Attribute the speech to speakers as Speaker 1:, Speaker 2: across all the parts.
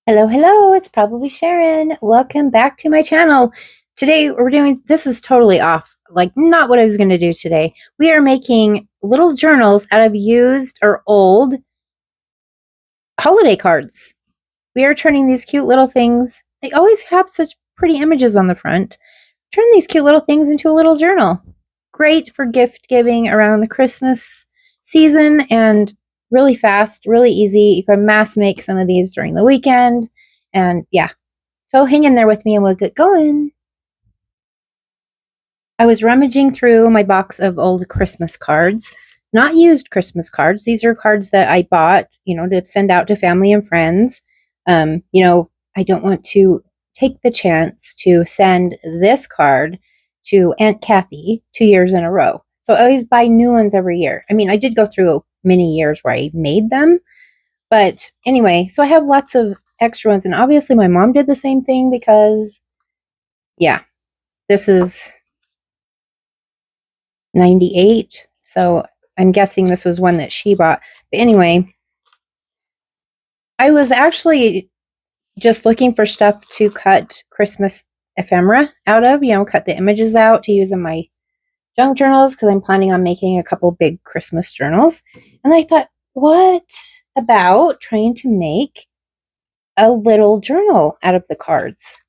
Speaker 1: Hello, hello, it's probably Sharon. Welcome back to my channel. Today we're doing, this is totally off, like not what I was going to do today. We are making little journals out of used or old holiday cards. We are turning these cute little things, they always have such pretty images on the front, turn these cute little things into a little journal. Great for gift giving around the Christmas season and really fast, really easy. You can mass make some of these during the weekend. And yeah, so hang in there with me and we'll get going. I was rummaging through my box of old Christmas cards, not used Christmas cards. These are cards that I bought, to send out to family and friends. I don't want to take the chance to send this card to Aunt Kathy 2 years in a row. So I always buy new ones every year. I mean, I did go through many years where I made them, but anyway, so I have lots of extra ones. And obviously my mom did the same thing because, yeah, this is 98. So I'm guessing this was one that she bought. But anyway, I was actually just looking for stuff to cut Christmas ephemera out of, cut the images out to use in my junk journals because I'm planning on making a couple big Christmas journals. And I thought, what about trying to make a little journal out of the cards?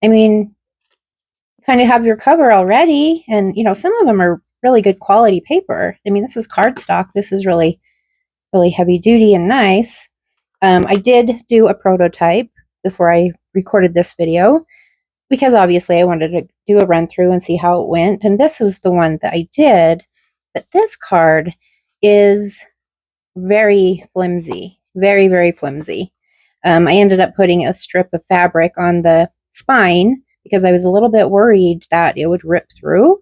Speaker 1: I mean, kind of have your cover already, and some of them are really good quality paper. I mean, this is cardstock. This is really, really heavy duty and nice. I did do a prototype before I recorded this video because obviously I wanted to do a run through and see how it went. And this was the one that I did. But this card is very flimsy, very, very flimsy. I ended up putting a strip of fabric on the spine because I was a little bit worried that it would rip through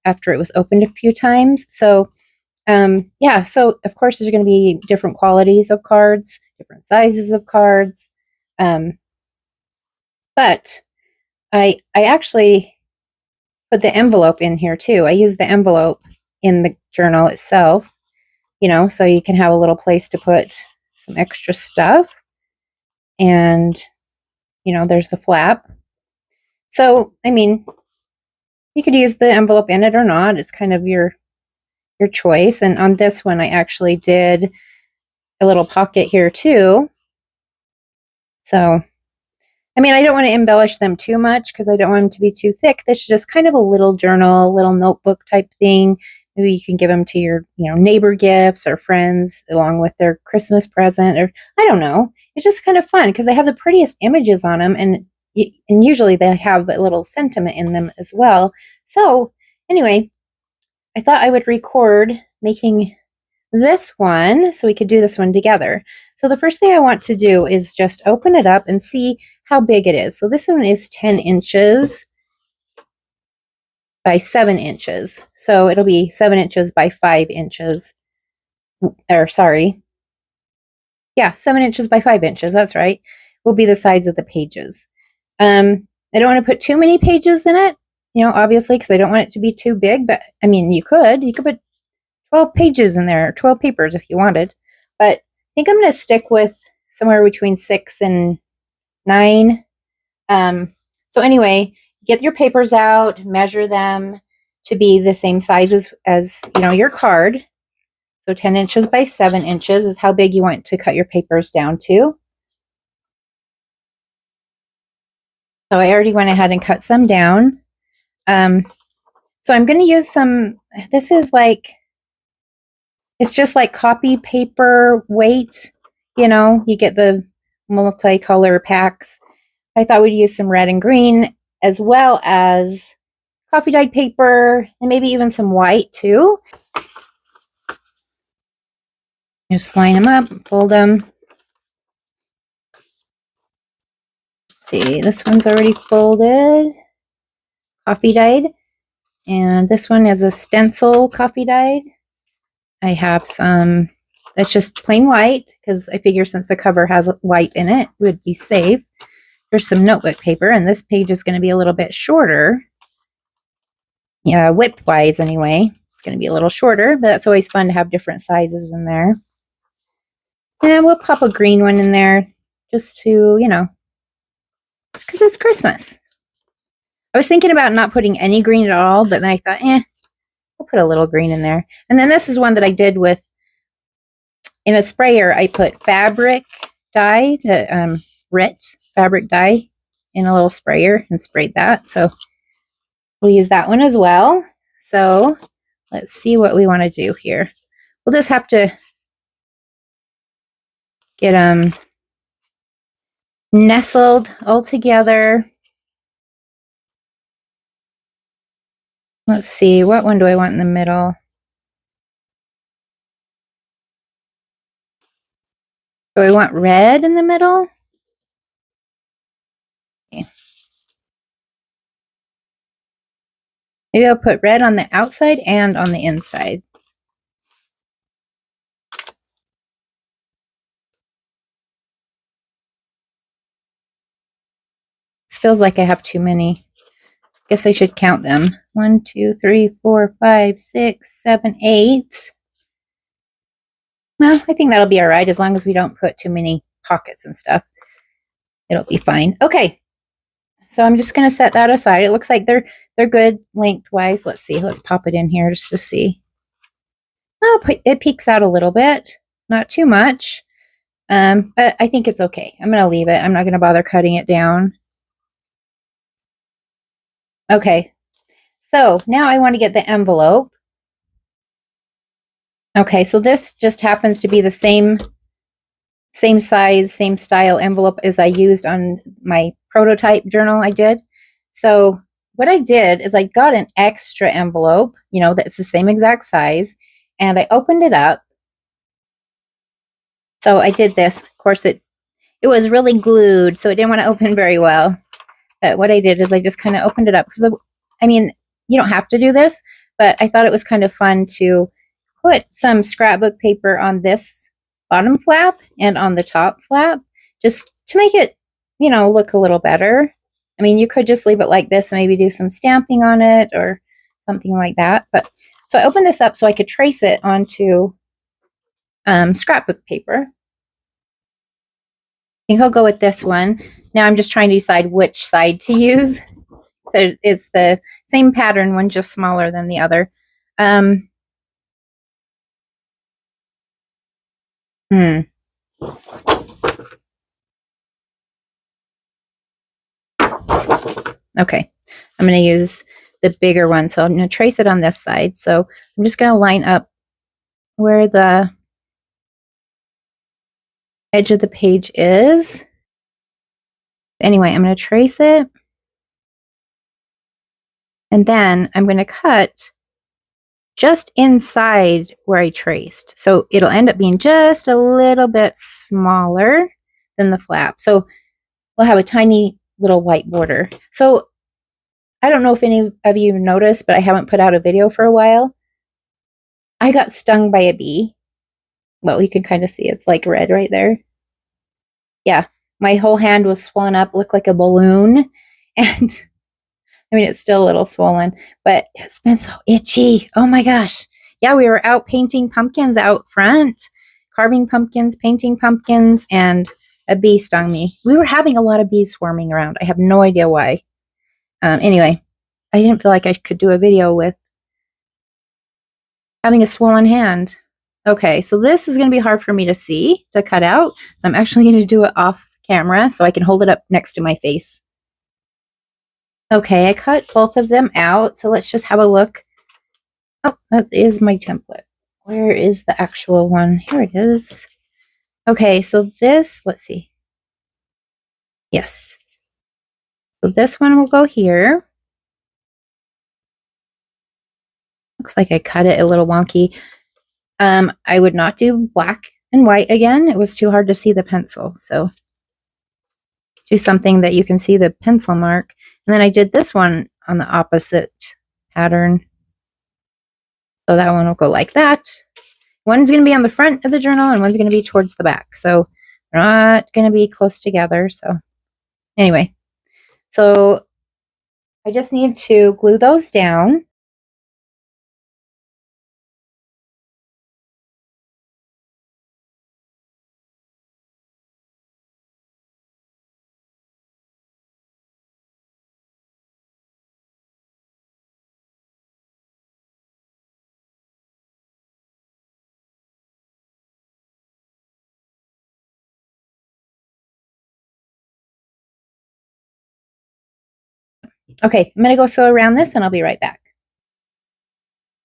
Speaker 1: after it was opened a few times. So so of course there's going to be different qualities of cards, different sizes of cards. But I actually put the envelope in here too. I use the envelope in the journal itself, so you can have a little place to put some extra stuff. And, there's the flap. So, I mean, you could use the envelope in it or not. It's kind of your choice. And on this one, I actually did a little pocket here too. So, I mean, I don't want to embellish them too much because I don't want them to be too thick. This is just kind of a little journal, little notebook type thing. Maybe you can give them to your, neighbor gifts or friends along with their Christmas present, or I don't know. It's just kind of fun because they have the prettiest images on them, and usually they have a little sentiment in them as well. So anyway, I thought I would record making this one so we could do this one together. So the first thing I want to do is just open it up and see how big it is. So this one is 10 inches by 7 inches. So it'll be 7 inches by 5 inches. Or sorry. Yeah, 7 inches by 5 inches. That's right. Will be the size of the pages. I don't want to put too many pages in it, obviously, because I don't want it to be too big. But I mean, you could put 12 pages in there, 12 papers if you wanted. But I think I'm going to stick with somewhere between 6 and 9. So anyway, get your papers out, measure them to be the same size as your card. So 10 inches by 7 inches is how big you want to cut your papers down to. So I already went ahead and cut some down. So I'm going to use some, this is like, it's just like copy paper weight, you get the multicolor packs. I thought we'd use some red and green as well as coffee dyed paper and maybe even some white too. Just line them up, fold them. Let's see, this one's already folded, coffee dyed. And this one is a stencil coffee dyed. I have some that's just plain white because I figure since the cover has white in it, it would be safe. There's some notebook paper, and this page is going to be a little bit shorter. Yeah, width-wise anyway. It's going to be a little shorter, but that's always fun to have different sizes in there. And we'll pop a green one in there just to, you know, because it's Christmas. I was thinking about not putting any green at all, but then I thought, I'll put a little green in there. And then this is one that I did with, in a sprayer, I put fabric dye, the Rit fabric dye in a little sprayer and sprayed that. So we'll use that one as well. So let's see what we want to do here. We'll just have to get them nestled all together. Let's see, what one do I want in the middle? Do I want red in the middle? Okay. Maybe I'll put red on the outside and on the inside. This feels like I have too many. Guess I should count them. 1, 2, 3, 4, 5, 6, 7, 8. Well, I think that'll be all right as long as we don't put too many pockets and stuff. It'll be fine. Okay, so I'm just going to set that aside. It looks like they're good lengthwise. Let's see. Let's pop it in here just to see. Oh, it peeks out a little bit, not too much, but I think it's okay. I'm going to leave it. I'm not going to bother cutting it down. Okay, so now I want to get the envelope. Okay, so this just happens to be the same size, same style envelope as I used on my prototype journal I did. So what I did is I got an extra envelope, you know, that's the same exact size, and I opened it up. So I did this. Of course, it was really glued, so it didn't want to open very well. But what I did is I just kind of opened it up because, I mean, you don't have to do this, but I thought it was kind of fun to put some scrapbook paper on this bottom flap and on the top flap, just to make it, you know, look a little better. I mean, you could just leave it like this and maybe do some stamping on it or something like that. But so I opened this up so I could trace it onto scrapbook paper. I think I'll go with this one. Now I'm just trying to decide which side to use. So it's the same pattern, one just smaller than the other. Okay, I'm going to use the bigger one. So I'm going to trace it on this side. So I'm just going to line up where the edge of the page is. Anyway, I'm going to trace it. And then I'm going to cut just inside where I traced. So it'll end up being just a little bit smaller than the flap. So we'll have a tiny little white border. So I don't know if any of you noticed, but I haven't put out a video for a while. I got stung by a bee. Well, you can kind of see it's like red right there. Yeah, my whole hand was swollen up, looked like a balloon. And I mean, it's still a little swollen, but it's been so itchy. Oh my gosh. Yeah, we were out painting pumpkins out front, carving pumpkins, painting pumpkins, and a bee stung me. We were having a lot of bees swarming around. I have no idea why. Anyway, I didn't feel like I could do a video with having a swollen hand. Okay, so this is going to be hard for me to see, to cut out. So I'm actually going to do it off camera so I can hold it up next to my face. Okay, I cut both of them out. So let's just have a look. Oh, that is my template. Where is the actual one? Here it is. Okay, so this, let's see. Yes. So this one will go here. Looks like I cut it a little wonky. I would not do black and white again. It was too hard to see the pencil. So do something that you can see the pencil mark. And then I did this one on the opposite pattern. So that one will go like that. One's going to be on the front of the journal and one's going to be towards the back. So they're not going to be close together. So anyway, so I just need to glue those down. Okay, I'm going to go sew around this and I'll be right back.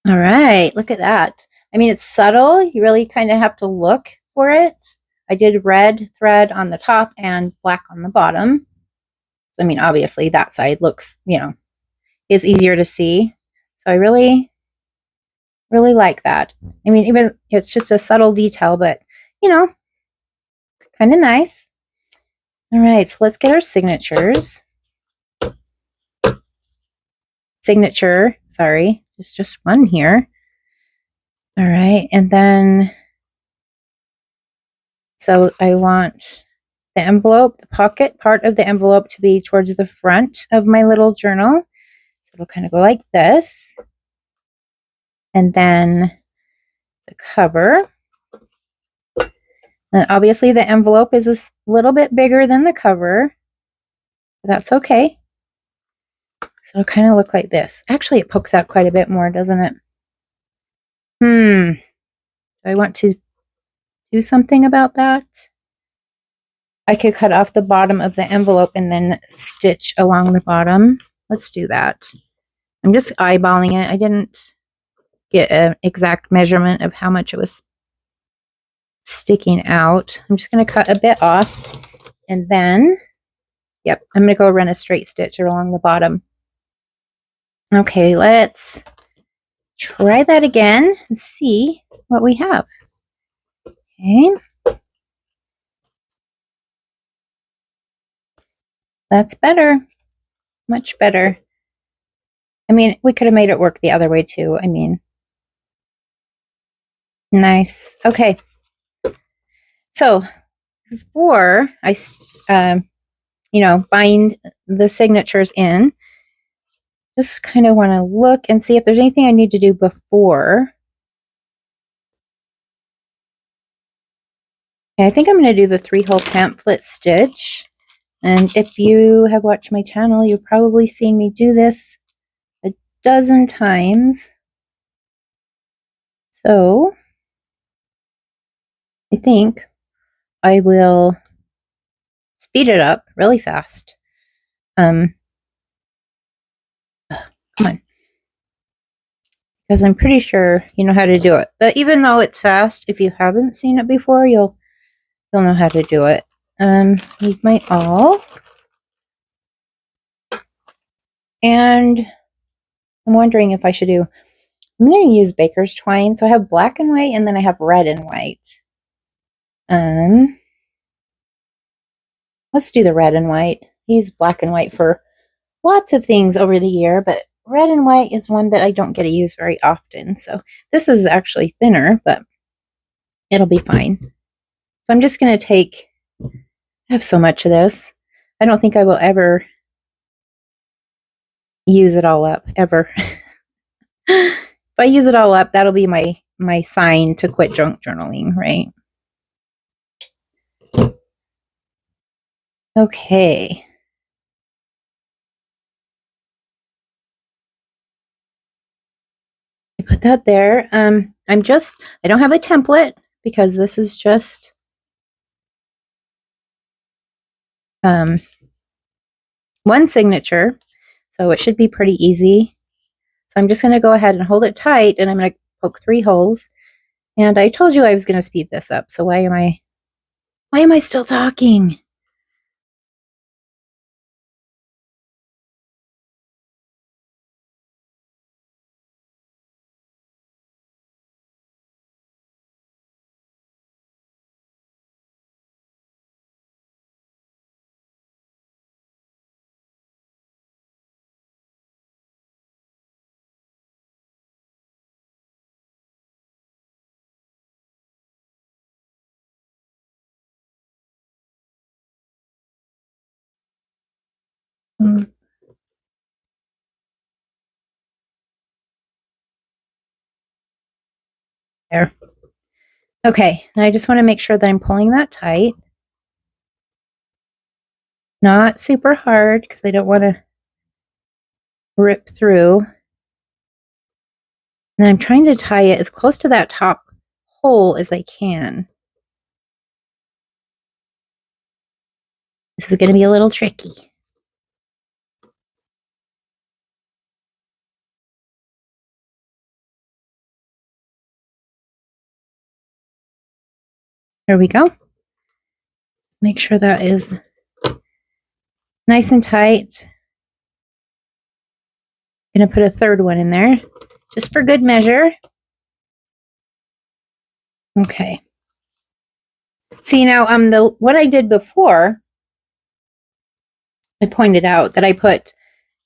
Speaker 1: All right, look at that. I mean, it's subtle. You really kind of have to look for it. I did red thread on the top and black on the bottom. So, I mean, obviously that side looks, is easier to see. So I really, really like that. I mean, even it's just a subtle detail, but, kind of nice. All right, so let's get our signatures. Sorry, there's just one here. All right, and then, so I want the envelope, the pocket part of the envelope to be towards the front of my little journal. So it'll kind of go like this. And then the cover. And obviously the envelope is a little bit bigger than the cover. But that's okay. So it'll kind of look like this. Actually, it pokes out quite a bit more, doesn't it? Do I want to do something about that? I could cut off the bottom of the envelope and then stitch along the bottom. Let's do that. I'm just eyeballing it. I didn't get an exact measurement of how much it was sticking out. I'm just going to cut a bit off and then, yep, I'm going to go run a straight stitch along the bottom. Okay, let's try that again and see what we have. Okay. That's better. Much better. I mean, we could have made it work the other way too. I mean, nice. Okay. So before I, bind the signatures in, just kind of want to look and see if there's anything I need to do before. Okay, I think I'm going to do the 3-hole pamphlet stitch. And if you have watched my channel, you've probably seen me do this a dozen times. So I think I will speed it up really fast. Come on. Because I'm pretty sure you know how to do it. But even though it's fast, if you haven't seen it before, you'll know how to do it. Need my awl. And I'm wondering if I should do, I'm going to use baker's twine. So I have black and white and then I have red and white. Let's do the red and white. I use black and white for lots of things over the year, but red and white is one that I don't get to use very often. So this is actually thinner, but it'll be fine. So I'm just going to take, I have so much of this. I don't think I will ever use it all up, ever. If I use it all up, that'll be my sign to quit junk journaling, right? Okay. I put that there. I don't have a template because this is just one signature, so it should be pretty easy. So I'm just going to go ahead and hold it tight, and I'm going to poke 3 holes. And I told you I was going to speed this up, so why am I still talking? There. Okay, and I just want to make sure that I'm pulling that tight. Not super hard because I don't want to rip through. And I'm trying to tie it as close to that top hole as I can. This is going to be a little tricky. There we go. Make sure that is nice and tight. I'm going to put a third one in there just for good measure. Okay. See now, what I did before, I pointed out that I put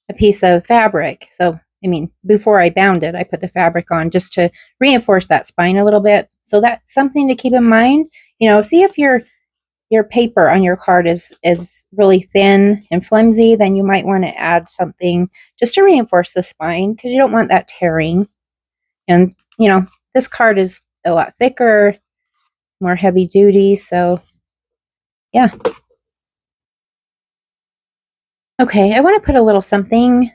Speaker 1: a piece of fabric. So, I mean, before I bound it, I put the fabric on just to reinforce that spine a little bit. So that's something to keep in mind. You know, see if your paper on your card is really thin and flimsy, then you might want to add something just to reinforce the spine because you don't want that tearing. And, you know, this card is a lot thicker, more heavy duty. So, yeah. Okay, I want to put a little something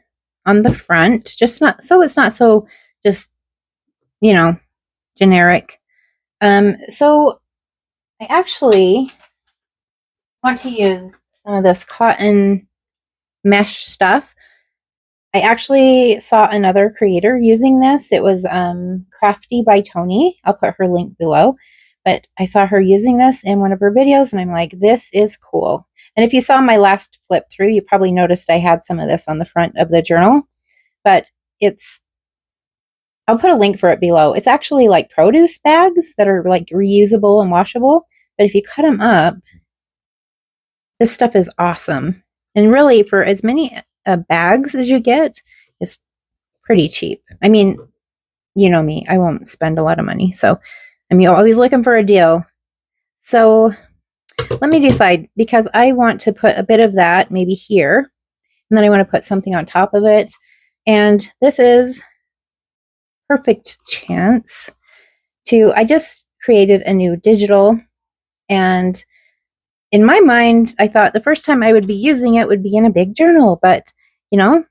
Speaker 1: on the front, just not so it's not so just, you know, generic. So I actually want to use some of this cotton mesh stuff. I actually saw another creator using this. It was Crafty by Tony. I'll put her link below. But I saw her using this in one of her videos, and I'm like, this is cool. And if you saw my last flip through, you probably noticed I had some of this on the front of the journal. But I'll put a link for it below. It's actually like produce bags that are like reusable and washable. But if you cut them up, this stuff is awesome. And really, for as many bags as you get, it's pretty cheap. I mean, you know me, I won't spend a lot of money. So I'm always looking for a deal. So let me decide, because I want to put a bit of that maybe here. And then I want to put something on top of it. And this is perfect chance I just created a new digital. And in my mind, I thought the first time I would be using it would be in a big journal. But, you know,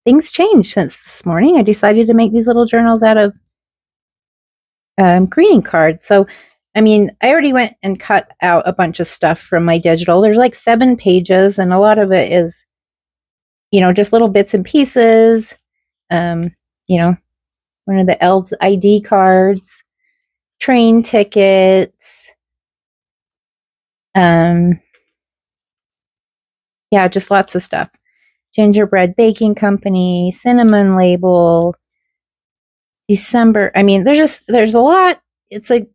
Speaker 1: things changed since this morning. I decided to make these little journals out of greeting cards. So, I mean, I already went and cut out a bunch of stuff from my digital. There's like 7 pages, and a lot of it is, you know, just little bits and pieces. You know, one of the elves' ID cards, train tickets. Yeah, just lots of stuff. Gingerbread baking company, cinnamon label, December. I mean, there's a lot. It's a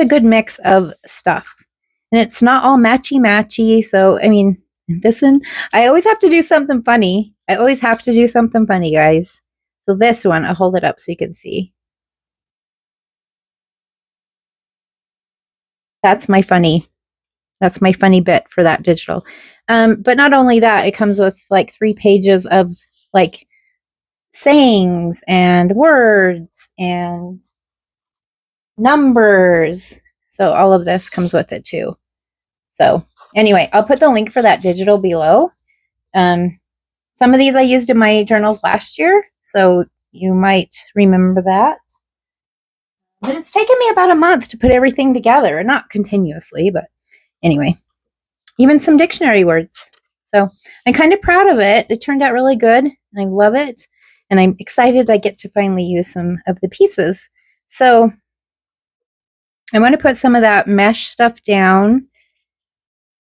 Speaker 1: good mix of stuff. And it's not all matchy. So, I mean, listen, I always have to do something funny. Guys. So this one, I'll hold it up so you can see. That's my funny bit for that digital. But not only that, it comes with like 3 pages of like sayings and words and numbers. So all of this comes with it too. So anyway, I'll put the link for that digital below. Some of these I used in my journals last year, so you might remember that. But it's taken me about a month to put everything together, and not continuously, but anyway, even some dictionary words. So I'm kind of proud of it. It turned out really good, and I love it. And I'm excited I get to finally use some of the pieces. So I want to put some of that mesh stuff down,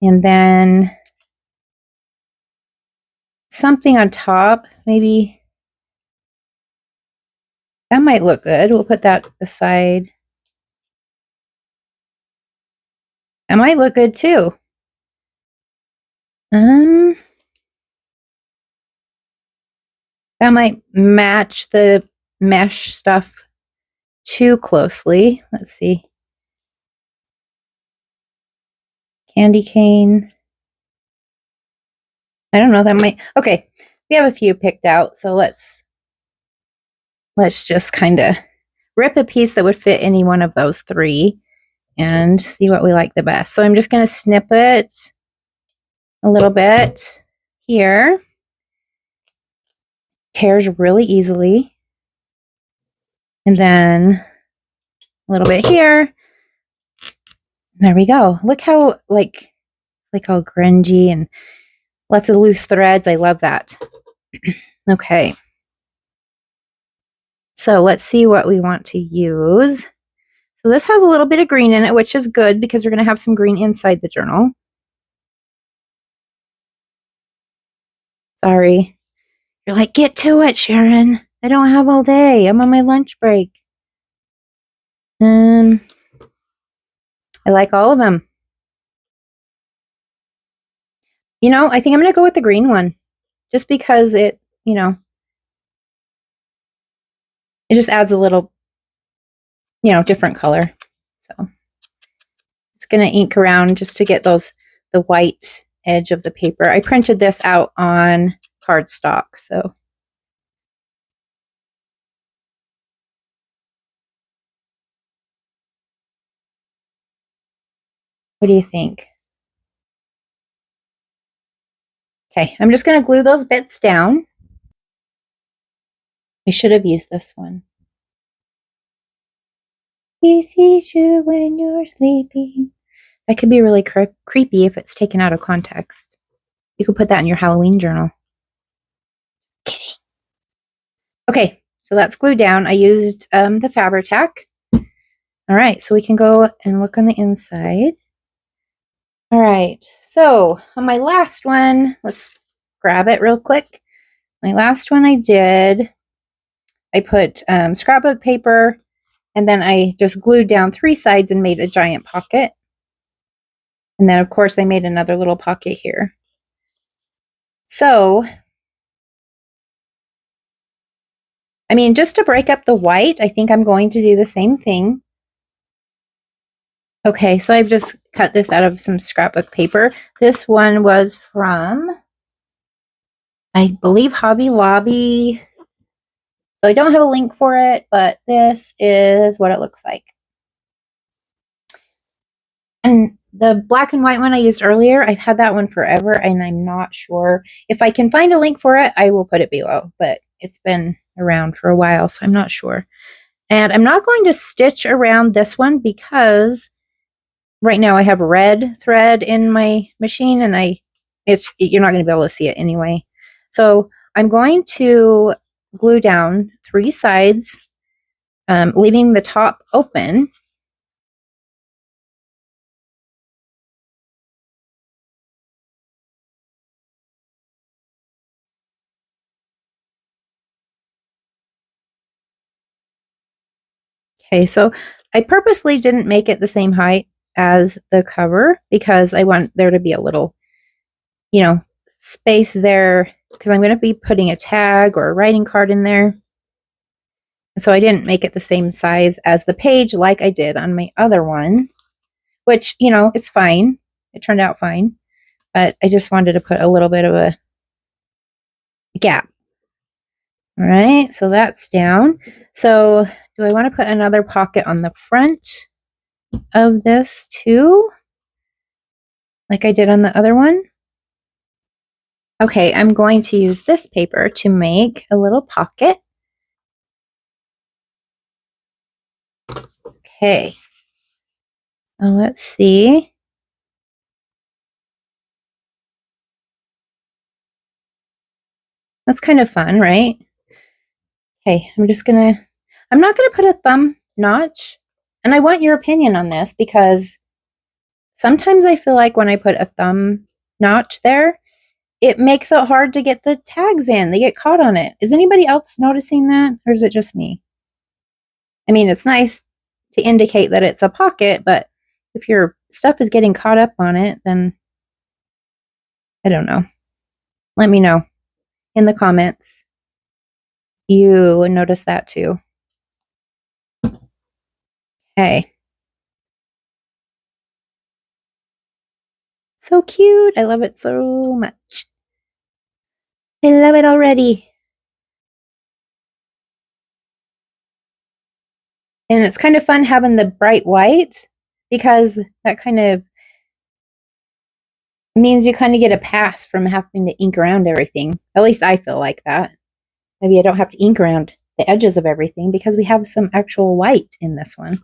Speaker 1: and then something on top. Maybe that might look good. We'll put that aside. That might look good too. That might match the mesh stuff too closely. Let's see. Candy cane. I don't know, that might, okay. We have a few picked out, so let's just kind of rip a piece that would fit any one of those 3 and see what we like the best. So I'm just going to snip it a little bit here. Tears really easily. And then a little bit here. There we go. Look how like all grungy and lots of loose threads. I love that. Okay. So let's see what we want to use. So this has a little bit of green in it, which is good because we're going to have some green inside the journal. Sorry. You're like, get to it, Sharon. I don't have all day. I'm on my lunch break. I like all of them. You know, I think I'm going to go with the green one just because it, you know, it just adds a little, you know, different color. So it's going to ink around just to get the white edge of the paper. I printed this out on cardstock, so. What do you think? Okay, I'm just going to glue those bits down. I should have used this one. He sees you when you're sleeping. That could be really creepy if it's taken out of context. You could put that in your Halloween journal. Kidding. Okay, so that's glued down. I used the Fabri-Tac. All right, so we can go and look on the inside. All right, so on my last one, let's grab it real quick. My last one I did, I put scrapbook paper, and then I just glued down 3 sides and made a giant pocket. And then, of course, I made another little pocket here. So, I mean, just to break up the white, I think I'm going to do the same thing. Okay, so I've just cut this out of some scrapbook paper. This one was from, I believe, Hobby Lobby. So I don't have a link for it, but this is what it looks like. And the black and white one I used earlier, I've had that one forever, and I'm not sure. If I can find a link for it, I will put it below, but it's been around for a while, so I'm not sure. And I'm not going to stitch around this one because right now I have red thread in my machine, and you're not going to be able to see it anyway. So I'm going to glue down 3 sides, leaving the top open. Okay, so I purposely didn't make it the same height as the cover because I want there to be a little, you know, space there because I'm going to be putting a tag or a writing card in there. So I didn't make it the same size as the page like I did on my other one, which, you know, it's fine. It turned out fine, but I just wanted to put a little bit of a gap. All right, so that's down. So do I want to put another pocket on the front of this too, like I did on the other one? Okay, I'm going to use this paper to make a little pocket. Okay, now let's see. That's kind of fun, right? Okay, I'm not gonna put a thumb notch, and I want your opinion on this because sometimes I feel like when I put a thumb notch there, it makes it hard to get the tags in. They get caught on it. Is anybody else noticing that, or is it just me? I mean, it's nice to indicate that it's a pocket, but if your stuff is getting caught up on it, then I don't know. Let me know in the comments. You notice that too. Okay. So cute. I love it so much. I love it already. And it's kind of fun having the bright white because that kind of means you kind of get a pass from having to ink around everything. At least I feel like that. Maybe I don't have to ink around the edges of everything because we have some actual white in this one.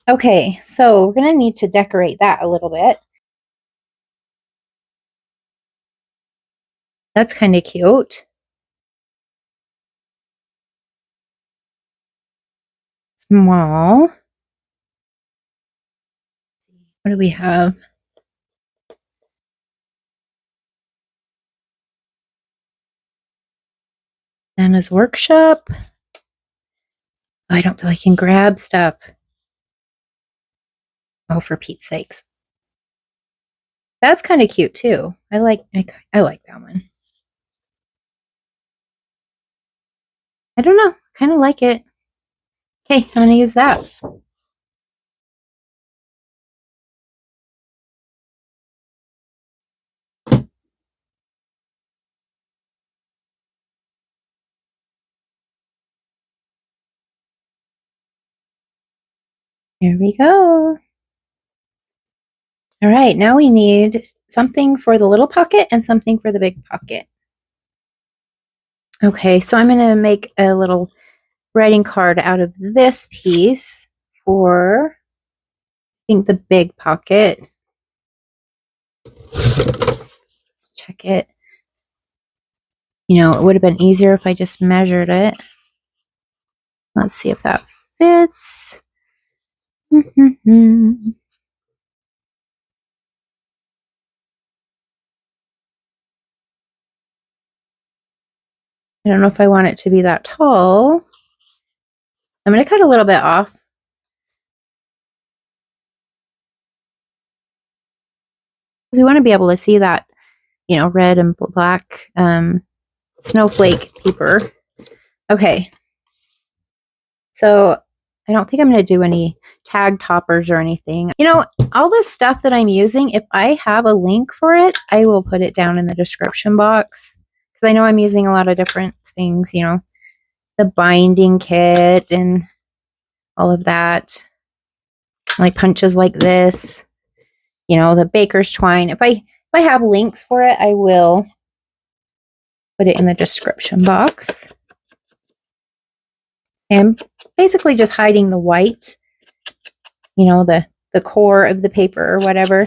Speaker 1: Okay, so we're going to need to decorate that a little bit. That's kind of cute. Small. What do we have? Anna's workshop. Oh, I don't feel I can grab stuff. Oh, for Pete's sakes. That's kind of cute too. I like that one. I don't know. Kind of like it. Okay, I'm going to use that. Here we go. All right, now we need something for the little pocket and something for the big pocket. Okay, so I'm going to make a little writing card out of this piece for, I think, the big pocket. Let's check it. You know, it would have been easier if I just measured it. Let's see if that fits. I don't know if I want it to be that tall. I'm going to cut a little bit off. Because we want to be able to see that, you know, red and black snowflake paper. Okay. So I don't think I'm going to do any tag toppers or anything. You know, all this stuff that I'm using, if I have a link for it, I will put it down in the description box. Because I know I'm using a lot of different things, you know, the binding kit and all of that. Like punches like this, you know, the baker's twine. If I have links for it, I will put it in the description box. And basically just hiding the white, you know, the core of the paper or whatever.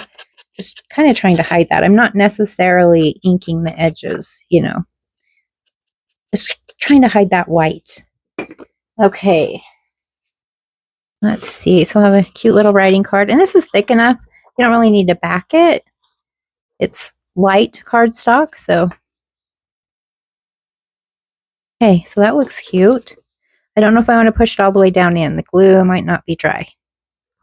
Speaker 1: Just kind of trying to hide that. I'm not necessarily inking the edges, you know. Just trying to hide that white. Okay. Let's see. So I have a cute little writing card. And this is thick enough. You don't really need to back it. It's light cardstock, so. Okay, so that looks cute. I don't know if I want to push it all the way down in. The glue might not be dry.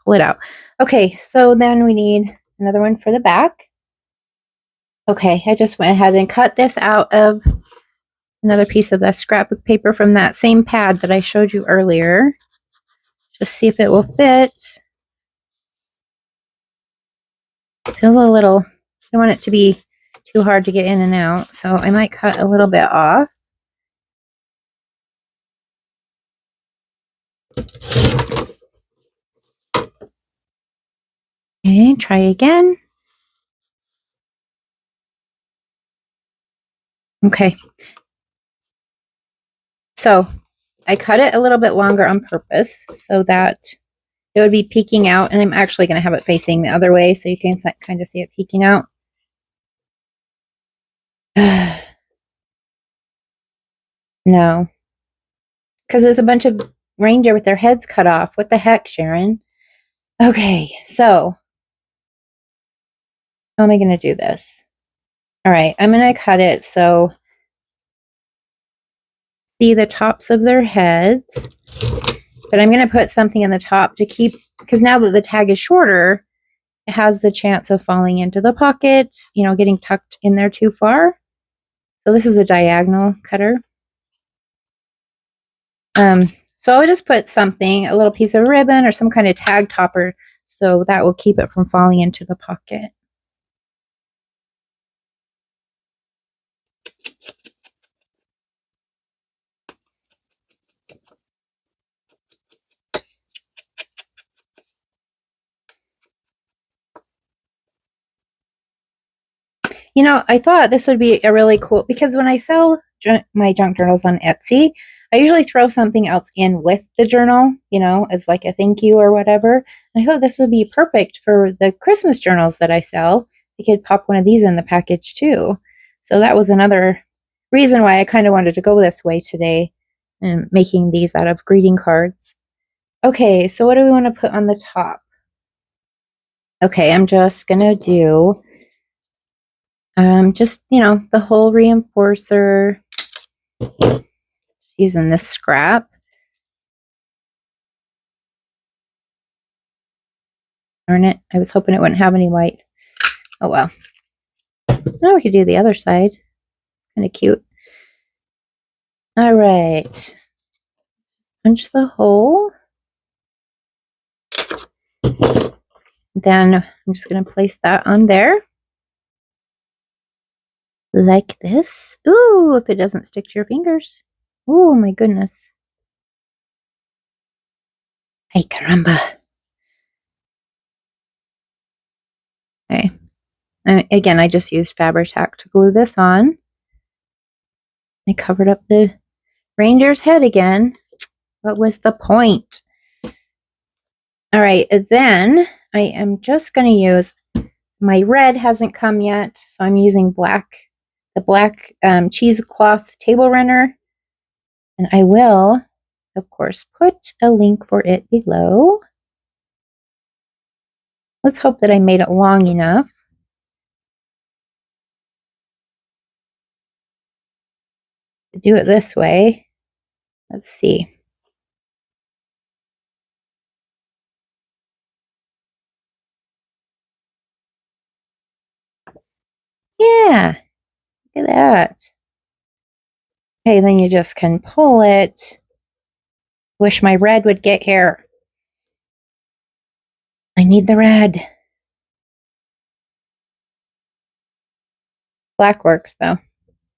Speaker 1: Pull it out. Okay, so then we need another one for the back. Okay, I just went ahead and cut this out of another piece of the scrapbook paper from that same pad that I showed you earlier. Just see if it will fit. Feels a little, I don't want it to be too hard to get in and out, so I might cut a little bit off. Okay, try again. Okay. So I cut it a little bit longer on purpose so that it would be peeking out, and I'm actually going to have it facing the other way so you can kind of see it peeking out. No. Because there's a bunch of reindeer with their heads cut off. What the heck, Sharon? Okay, so how am I going to do this? All right, I'm going to cut it so see the tops of their heads, but I'm going to put something in the top to keep, because now that the tag is shorter, it has the chance of falling into the pocket, you know, getting tucked in there too far. So this is a diagonal cutter. So I'll just put something, a little piece of ribbon or some kind of tag topper, so that will keep it from falling into the pocket. You know, I thought this would be a really cool, because when I sell my junk journals on Etsy, I usually throw something else in with the journal, you know, as like a thank you or whatever. And I thought this would be perfect for the Christmas journals that I sell. You could pop one of these in the package too. So that was another reason why I kind of wanted to go this way today and making these out of greeting cards. Okay, so what do we want to put on the top? Okay, I'm just gonna do just, the whole reinforcer using this scrap. Darn it, I was hoping it wouldn't have any white. Oh well. Now we could do the other side. Kind of cute. All right. Punch the hole. Then I'm just going to place that on there. Like this. Ooh, if it doesn't stick to your fingers. Oh my goodness. Ay caramba. Okay. Again, I just used Fabri-Tac to glue this on. I covered up the reindeer's head again. What was the point? All right, then I am just going to use, my red hasn't come yet, so I'm using the black cheesecloth table runner. And I will, of course, put a link for it below. Let's hope that I made it long enough. To do it this way. Let's see. Yeah, look at that. Okay, then you just can pull it. Wish my red would get here. I need the red. Black works though,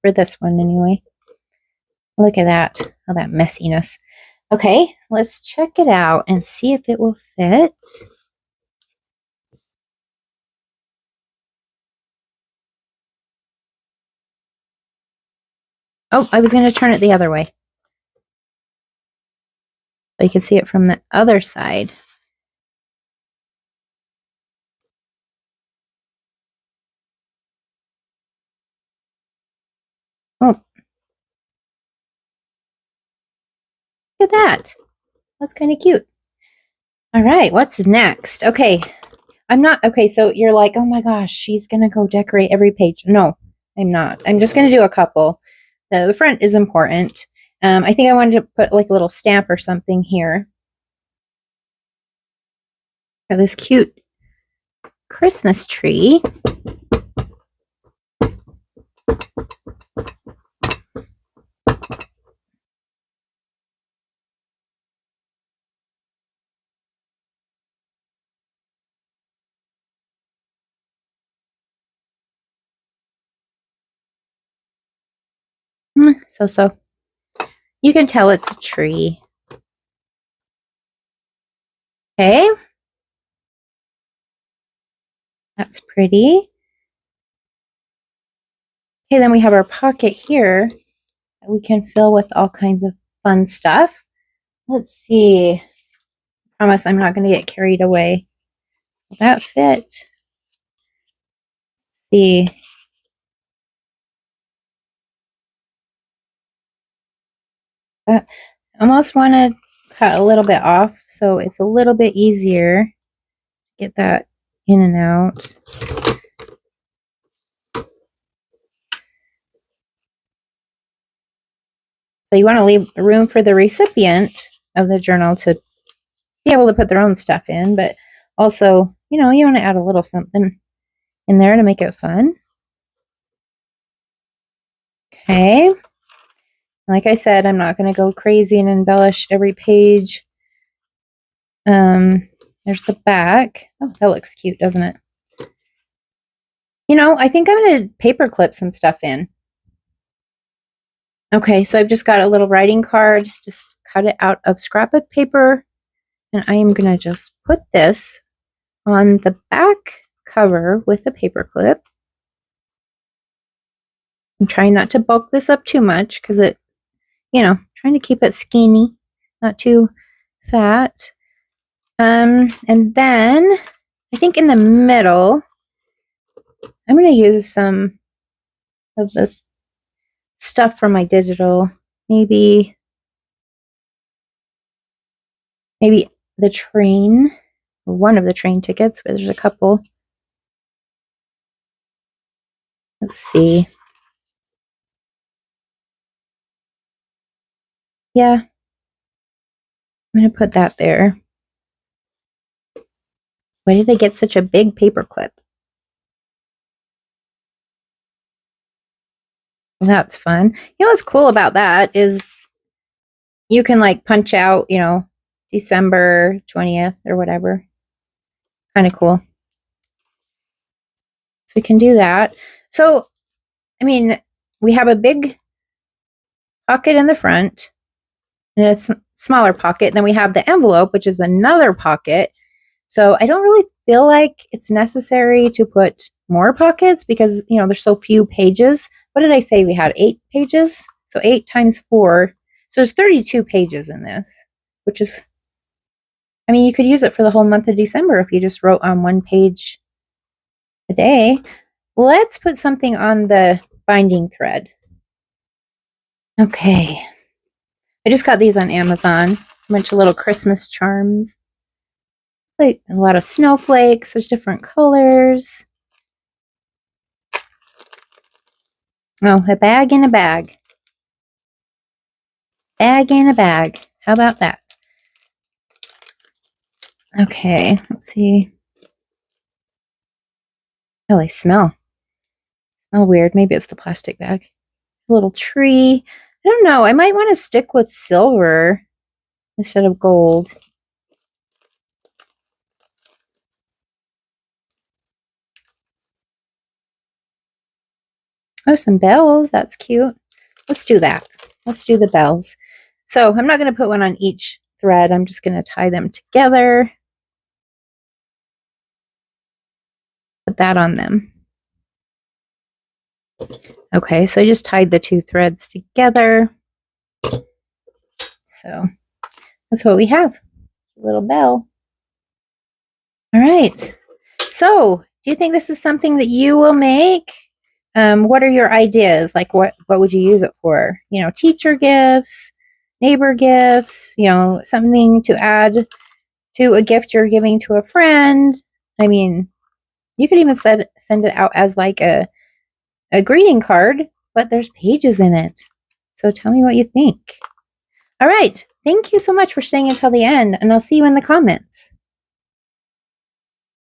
Speaker 1: for this one anyway. Look at that, all that messiness. Okay, let's check it out and see if it will fit. Oh, I was going to turn it the other way. So you can see it from the other side. Oh, look at that. That's kind of cute. All right, what's next? Okay, okay, so you're like, oh my gosh, she's going to go decorate every page. No, I'm not. I'm just going to do a couple. The front is important. I think I wanted to put like a little stamp or something here. Got this cute Christmas tree. So. You can tell it's a tree. Okay. That's pretty. Okay, then we have our pocket here that we can fill with all kinds of fun stuff. Let's see. I promise I'm not going to get carried away. Will that fit? Let's see. I almost want to cut a little bit off so it's a little bit easier to get that in and out. So you want to leave room for the recipient of the journal to be able to put their own stuff in, but also, you want to add a little something in there to make it fun. Okay. Like I said, I'm not going to go crazy and embellish every page. There's the back. Oh, that looks cute, doesn't it? I think I'm going to paper clip some stuff in. Okay, so I've just got a little writing card, just cut it out of scrapbook paper, and I am going to just put this on the back cover with a paper clip. I'm trying not to bulk this up too much because it, trying to keep it skinny, not too fat. And then I think in the middle, I'm going to use some of the stuff from my digital. Maybe the train one of the train tickets, but there's a couple. Let's see. Yeah. I'm going to put that there. Why did I get such a big paper clip? Well, that's fun. You know what's cool about that is you can like punch out, you know, December 20th or whatever. Kind of cool. So we can do that. So, I mean, we have a big pocket in the front and it's a smaller pocket. Then we have the envelope, which is another pocket. So I don't really feel like it's necessary to put more pockets because, you know, there's so few pages. What did I say? We had 8 pages. So 8 times 4. So there's 32 pages in this, which is, I mean, you could use it for the whole month of December if you just wrote on 1 page a day. Let's put something on the binding thread. Okay. I just got these on Amazon. A bunch of little Christmas charms. Like a lot of snowflakes. There's different colors. Oh, a bag in a bag. Bag in a bag. How about that? Okay, let's see. Oh, they smell. Oh, weird. Maybe it's the plastic bag. A little tree. I don't know. I might want to stick with silver instead of gold. Oh, some bells. That's cute. Let's do that. Let's do the bells. So I'm not going to put one on each thread. I'm just going to tie them together. Put that on them. Okay, so I just tied the 2 threads together. So that's what we have. A little bell. All right. So do you think this is something that you will make? What are your ideas? Like what would you use it for? You know, teacher gifts, neighbor gifts, you know, something to add to a gift you're giving to a friend. I mean, you could even send it out as like a greeting card, but there's pages in it. So tell me what you think. All right. Thank you so much for staying until the end, and I'll see you in the comments.